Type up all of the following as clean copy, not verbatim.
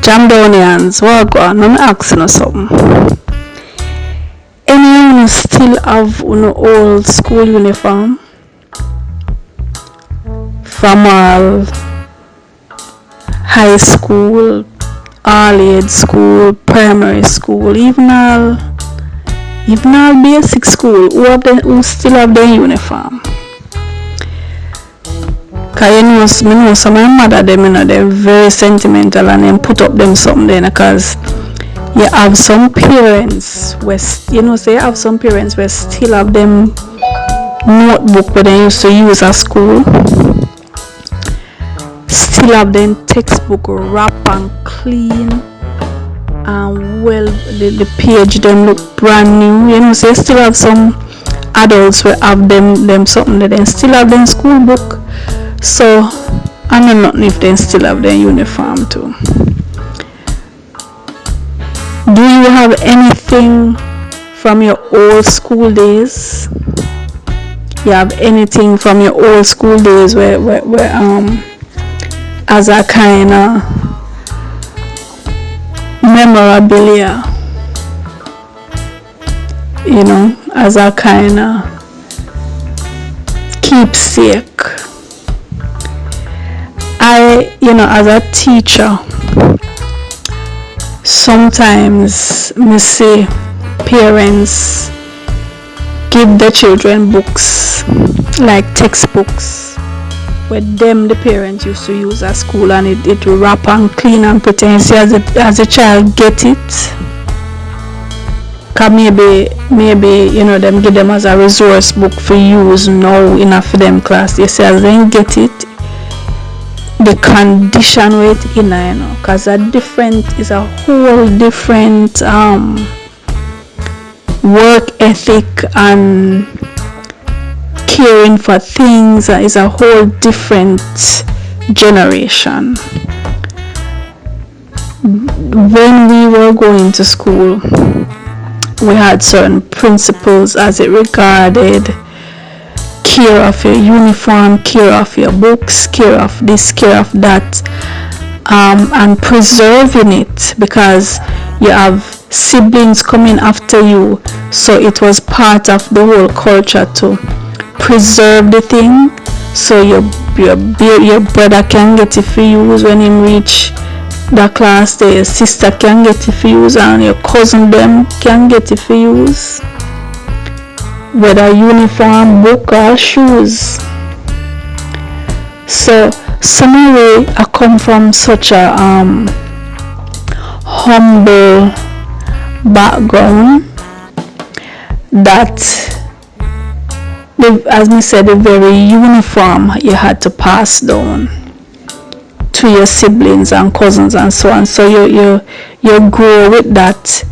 Jamdonians, what go on? I'm asking you something. Anyone still have an old school uniform? From all high school, all age school, primary school, even all basic school, who still have their uniform? Cause you know some of my mother them, you know, they're very sentimental and then put up them something then, because you have some parents where where still have them notebook where they used to use at school, still have them textbook wrap and clean, and well the page them look brand new, you know. So you still have some adults where have them something that they still have them school book. So I don't know if they still have their uniform too. Do you have anything from your old school days? You have anything from your old school days where as a kind of memorabilia, you know, as a kind of keepsake? As a teacher, sometimes me see parents give the children books, like textbooks, where the parents used to use at school, and it wrap and clean and pretend see as a child get it. Cause maybe you know them give them as a resource book for use now enough for them class. You see as they get it, the condition with in, you know, because is a whole different work ethic, and caring for things is a whole different generation. When we were going to school, we had certain principles as it regarded care of your uniform, care of your books, care of this, care of that, and preserving it, because you have siblings coming after you, so it was part of the whole culture to preserve the thing, so your brother can get it for use when he reach the class there, your sister can get it for use, and your cousin them can get it for use, whether uniform, book or shoes. So somehow I come from such a humble background that as me said, the very uniform you had to pass down to your siblings and cousins and so on. So you grow with that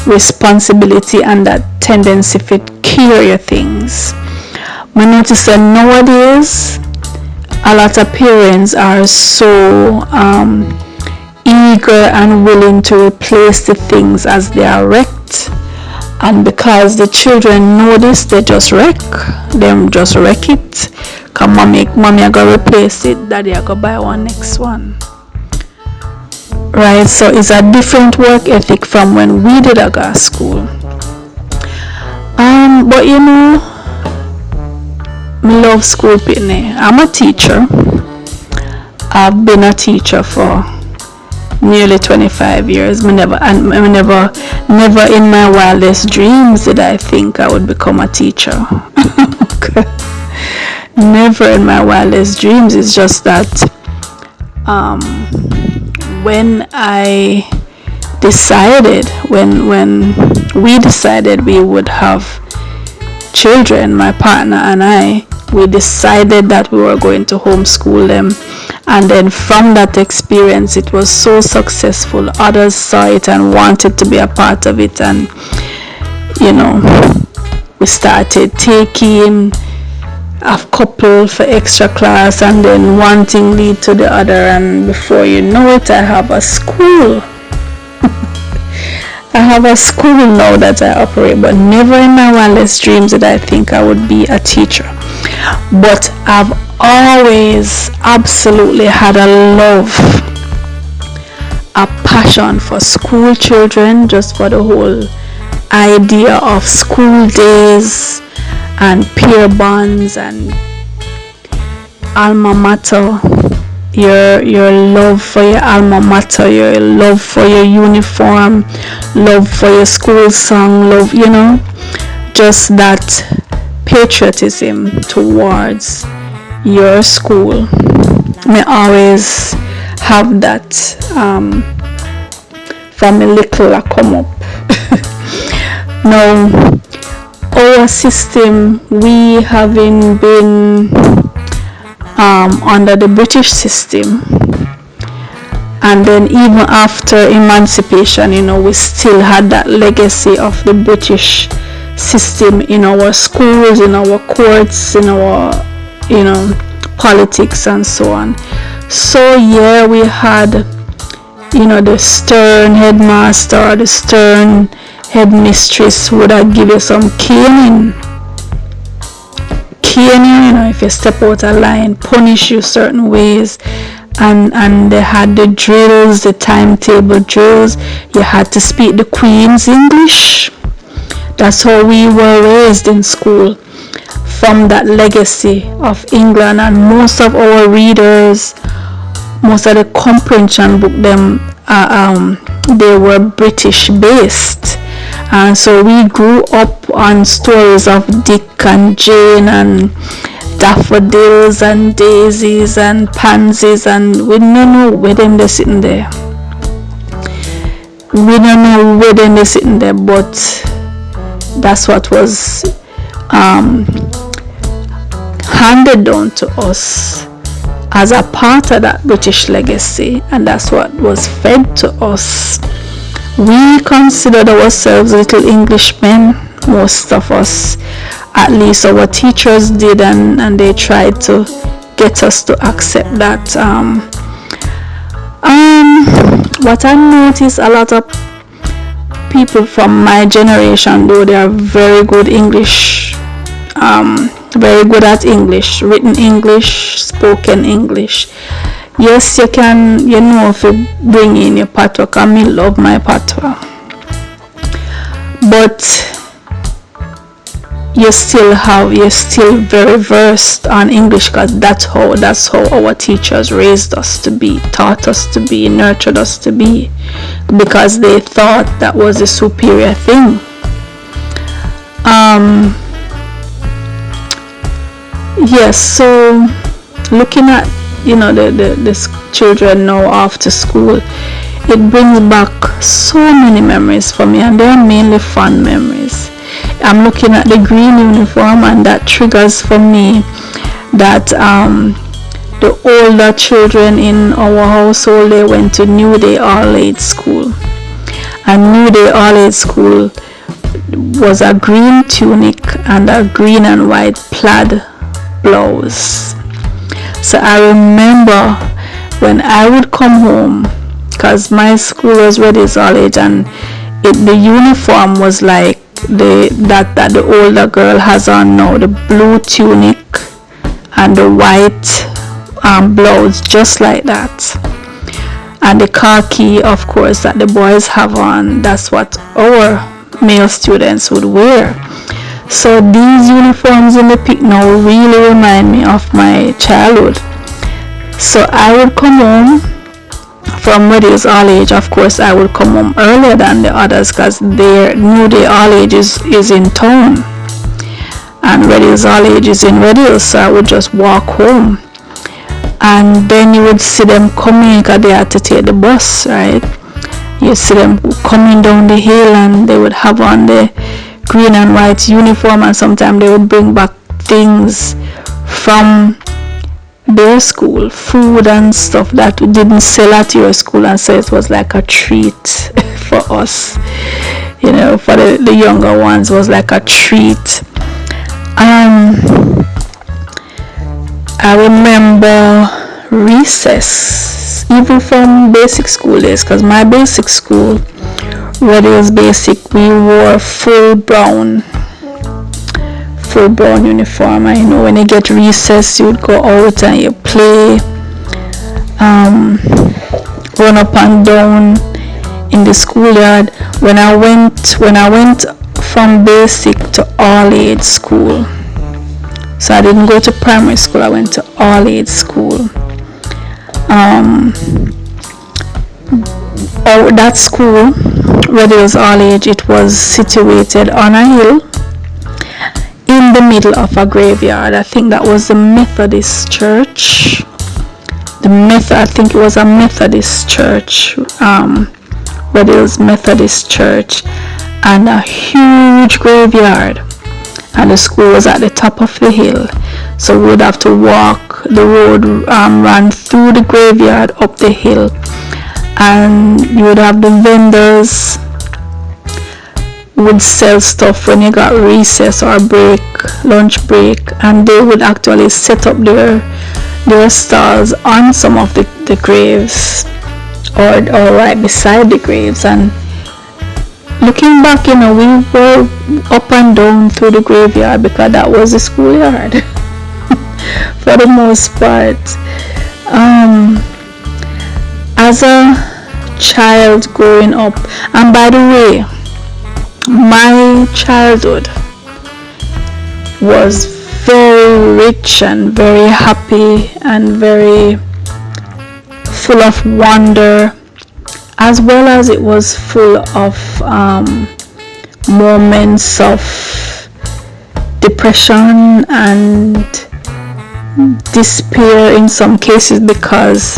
responsibility and that tendency to carry things. We notice that nowadays a lot of parents are so eager and willing to replace the things as they are wrecked, and because the children know this, they just wreck it. Come mommy I gotta replace it, daddy I gotta buy one next one, right? So it's a different work ethic from when we did go to school. But you know, I love school, Pickney. I'm a teacher. I've been a teacher for nearly 25 years. Never in my wildest dreams did I think I would become a teacher. Never in my wildest dreams. It's just that when we decided we would have children, my partner and I, we decided that we were going to homeschool them, and then from that experience it was so successful. Others saw it and wanted to be a part of it, and you know, we started taking a couple for extra class, and then one thing lead to the other, and before you know it, I have a school. I have a school now that I operate, but never in my wildest dreams did I think I would be a teacher. But I've always absolutely had a love a passion for school children, just for the whole idea of school days and peer bonds and alma mater, your love for your alma mater, your love for your uniform, love for your school song, love, just that patriotism towards your school. Me always have that from a little I come up. Now, our system, we having been under the British system, and then even after emancipation, we still had that legacy of the British system in our schools, in our courts, in our politics and so on. So yeah, we had the stern headmaster or the stern headmistress would have give you some caning, if you step out of line, punish you certain ways. And they had the drills, the timetable drills. You had to speak the Queen's English. That's how we were raised in school, from that legacy of England. And most of our readers, most of the comprehension book, they were British based. And so we grew up on stories of Dick and Jane and daffodils and daisies and pansies, and we don't know where them they're sitting there. We don't know where them they're sitting there, but that's what was handed down to us as a part of that British legacy, and that's what was fed to us. We considered ourselves little Englishmen, most of us, at least our teachers did, and they tried to get us to accept that. What I noticed, a lot of people from my generation, though they are very good English, very good at English, written English, spoken English. Yes, you can, if you bring in your patois, because I love my patois. But you're still very versed on English, because that's how our teachers raised us to be, taught us to be, nurtured us to be, because they thought that was a superior thing. Yes, so looking at the children now after school, it brings back so many memories for me, and they are mainly fun memories. I'm looking at the green uniform, and that triggers for me that the older children in our household, they went to New Day All-Age School, and New Day All-Age School was a green tunic and a green and white plaid blouse. So I remember when I would come home, because my school was Reddy's All-Age, and the uniform was like that the older girl has on now, the blue tunic and the white blouse, just like that, and the khaki, of course, that the boys have on. That's what our male students would wear. So these uniforms in the pick now really remind me of my childhood. So I would come home from Reddy's All-Age. Of course, I would come home earlier than the others, because their New Day All-Age is in town, and Reddy's All-Age is in Reddy. So I would just walk home, and then you would see them coming, because they had to take the bus, right? You see them coming down the hill, and they would have on the green and white uniform, and sometimes they would bring back things from their school, food and stuff that didn't sell at your school, and so it was like a treat for us, for the younger ones. It was like a treat. I remember recess, even from basic school days, because my basic school, where it was basic, we wore full brown uniform. I know when you get recess, you would go out and you play. run up and down in the schoolyard. When I went from basic to all age school, so I didn't go to primary school, I went to all age school. That school, Red Hills All Age, it was situated on a hill in the middle of a graveyard. I think that was the Methodist church. I think it was a Methodist church, Red Hills Methodist Church, and a huge graveyard. And the school was at the top of the hill, so we would have to walk. The road ran through the graveyard up the hill, and you would have the vendors would sell stuff when you got recess or lunch break, and they would actually set up their stalls on some of the graves, or right beside the graves. And looking back, we were up and down through the graveyard because that was the schoolyard for the most part. As a child growing up, and by the way, my childhood was very rich and very happy and very full of wonder, as well as it was full of moments of depression and despair in some cases, because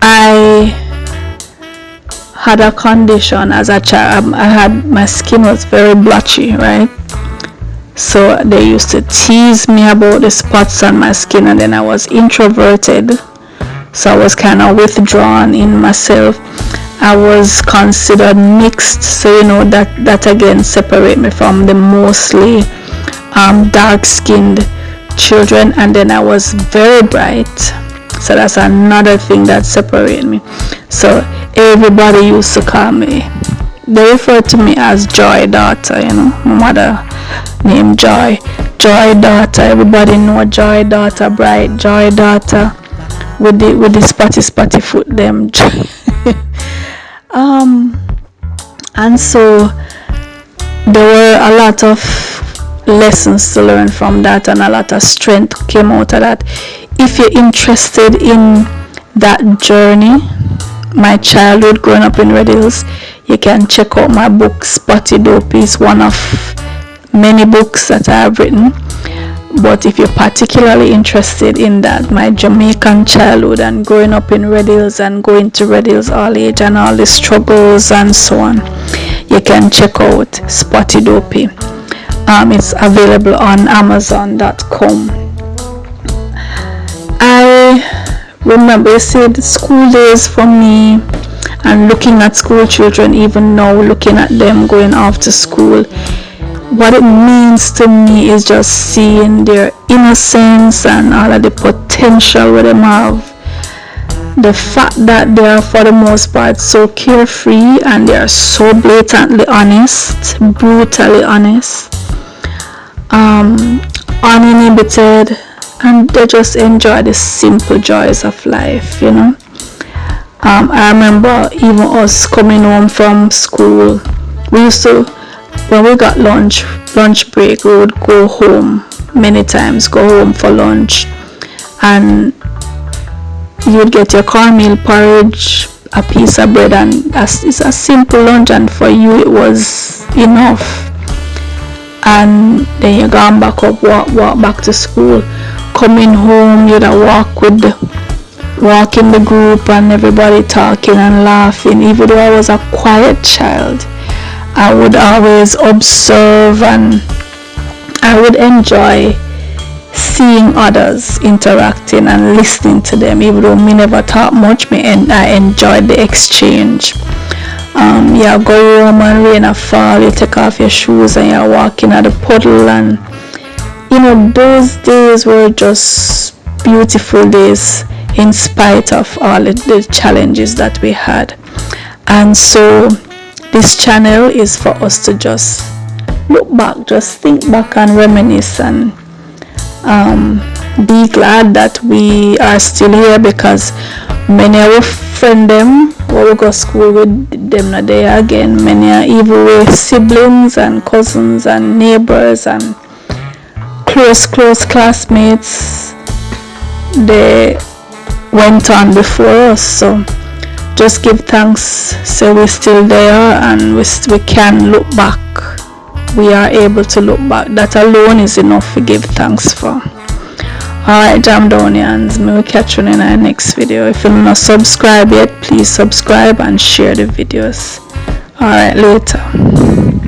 I had a condition as a child. My skin was very blotchy, right? So they used to tease me about the spots on my skin, and then I was introverted, so I was kind of withdrawn in myself. I was considered mixed, so that again separate me from the mostly dark-skinned children. And then I was very bright, so that's another thing that separated me. So everybody used to call me, they referred to me as Joy Daughter. My mother named Joy Daughter. Everybody know Joy Daughter, bright Joy Daughter, with the spotty foot them. And so there were a lot of lessons to learn from that, and a lot of strength came out of that. If you're interested in that journey, my childhood growing up in Red Hills, you can check out my book Spotty Dopey. It's one of many books that I have written. But if you're particularly interested in that, my Jamaican childhood and growing up in Red Hills and going to Red Hills All Age and all the struggles and so on, you can check out Spotty Dopey. It's available on Amazon.com. I remember, the school days for me, and looking at school children, even now, looking at them going off to school, what it means to me is just seeing their innocence and all of the potential with them have. The fact that they are, for the most part, so carefree, and they are so blatantly honest, brutally honest, uninhibited, and they just enjoy the simple joys of life. I remember even us coming home from school, we used to, when we got lunch break, we would go home many times, go home for lunch, and you would get your cornmeal porridge, a piece of bread, and it's a simple lunch, and for you it was enough. And then you go back up, walk back to school. Coming home, you'd walk in the group and everybody talking and laughing. Even though I was a quiet child, I would always observe, and I would enjoy seeing others interacting and listening to them. Even though me never talk much, I enjoyed the exchange. You go home and rain or fall, you take off your shoes and you're walking at the puddle, and those days were just beautiful days in spite of all the challenges that we had. And so this channel is for us to just look back, just think back and reminisce, and be glad that we are still here, because Many of our friend them who we go school with them not there again. Many are even with siblings and cousins and neighbors and close classmates. They went on before us, so just give thanks. So we're still there and we can look back. We are able to look back. That alone is enough to give thanks for. Alright, Jam Downians, we will catch you in our next video. If you're not subscribed yet, please subscribe and share the videos. Alright, later.